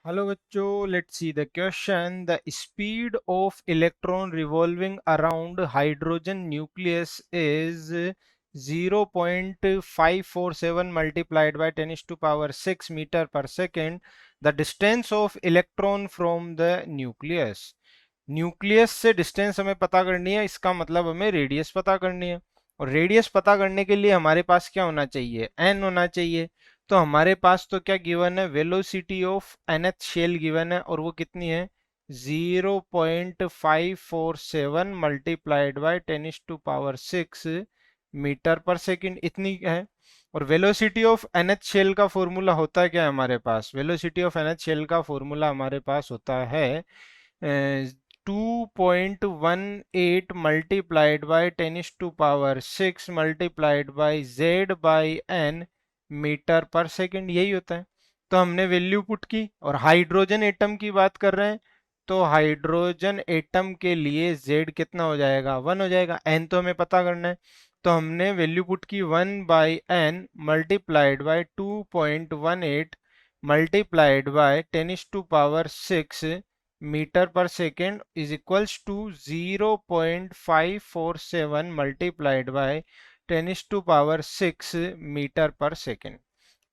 Hello बच्चों, let's see the question. The speed of electron revolving around hydrogen nucleus is 0.547 multiplied by 10 to power 6 meter per second. The distance of electron from the nucleus. Nucleus से distance हमें पता करनी है, इसका मतलब हमें radius पता करनी है। और रेडियस पता करने के लिए हमारे पास क्या होना चाहिए, एन होना चाहिए। तो हमारे पास तो क्या गिवन है, velocity of nth shell given है, और वो कितनी है 0.547 multiplied by 10 to power 6 metre पर सेकंड, इतनी है। और वेलोसिटी ऑफ nth शेल का फॉर्मूला होता है क्या हमारे पास, वेलोसिटी ऑफ nth शेल का फॉर्मूला हमारे पास होता है 2.18 multiplied by 10 to power 6 multiplied by Z by N metre पर सेकंड, यही होता है। तो हमने वैल्यू पुट की, और हाइड्रोजन एटम की बात कर रहे हैं, तो हाइड्रोजन एटम के लिए z कितना हो जाएगा, 1 हो जाएगा। n तो हमें पता करना है, तो हमने वैल्यू पुट की 1 by n multiplied by 2.18 multiplied by 10 to power 6 metre per second is equals to 0.547 multiplied by 10 to power 6 metre per second.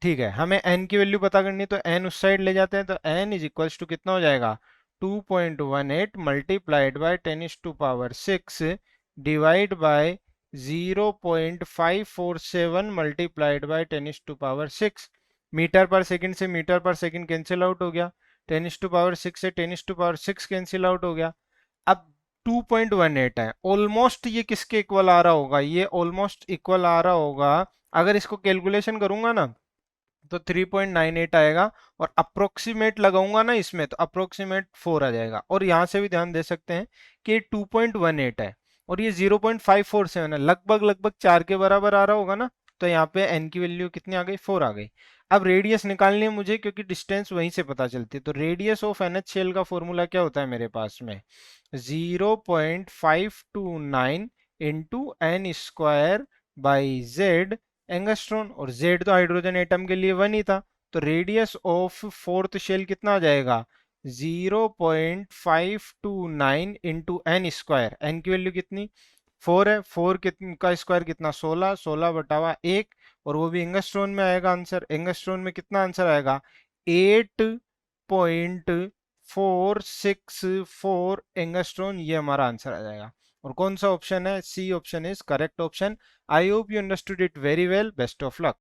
ठीक है, हमें n की वैल्यू पता करनी है, तो n उस साइड ले जाते हैं, तो n इज इक्वल्स टू कितना हो जाएगा 2.18 multiplied by 10 to power 6 divide by 0.547 multiplied by 10 to power 6। Metre पर सेकंड से मीटर पर सेकंड कैंसिल आउट हो गया, 10 टू पावर 6 से 10 टू पावर 6 कैंसिल आउट हो गया। अब 2.18 है, ऑलमोस्ट ये किसके इक्वल आ रहा होगा, ये ऑलमोस्ट इक्वल आ रहा होगा। अगर इसको कैलकुलेशन करूंगा ना, तो 3.98 आएगा, और अप्रोक्सीमेट लगाऊंगा ना इसमें, तो अप्रोक्सीमेट 4 आ जाएगा। और यहाँ से भी ध्यान दे सकते हैं कि 2.18 है और ये 0.547 है, लगभग लगभग 4 के बराबर आ रहा होगा ना। तो यहाँ पे n की वैल्यू कितनी आ गई, 4 आ गई। अब रेडियस निकालनी है मुझे, क्योंकि डिस्टेंस वहीं से पता चलती है। तो रेडियस ऑफ एनएच शेल का फॉर्मूला क्या होता है मेरे पास में, 0.529 into N square by Z angstrom, और जेड तो हाइड्रोजन एटम के लिए 1 ही था। तो रेडियस ऑफ फोर्थ शेल कितना आ जाएगा 0.529 इंटू एन स्क्वायर, एन की वैल्यू कितनी 4 है, 4 का स्क्वायर कितना 16, 16 बटावा 1, और वो भी एंगस्ट्रॉन में आएगा आंसर। एंगस्ट्रॉन में कितना आंसर आएगा 8.464 एंगस्ट्रॉन, ये हमारा आंसर आ जाएगा। और कौन सा ऑप्शन है, C option is correct option. I hope you understood it very well, best of luck.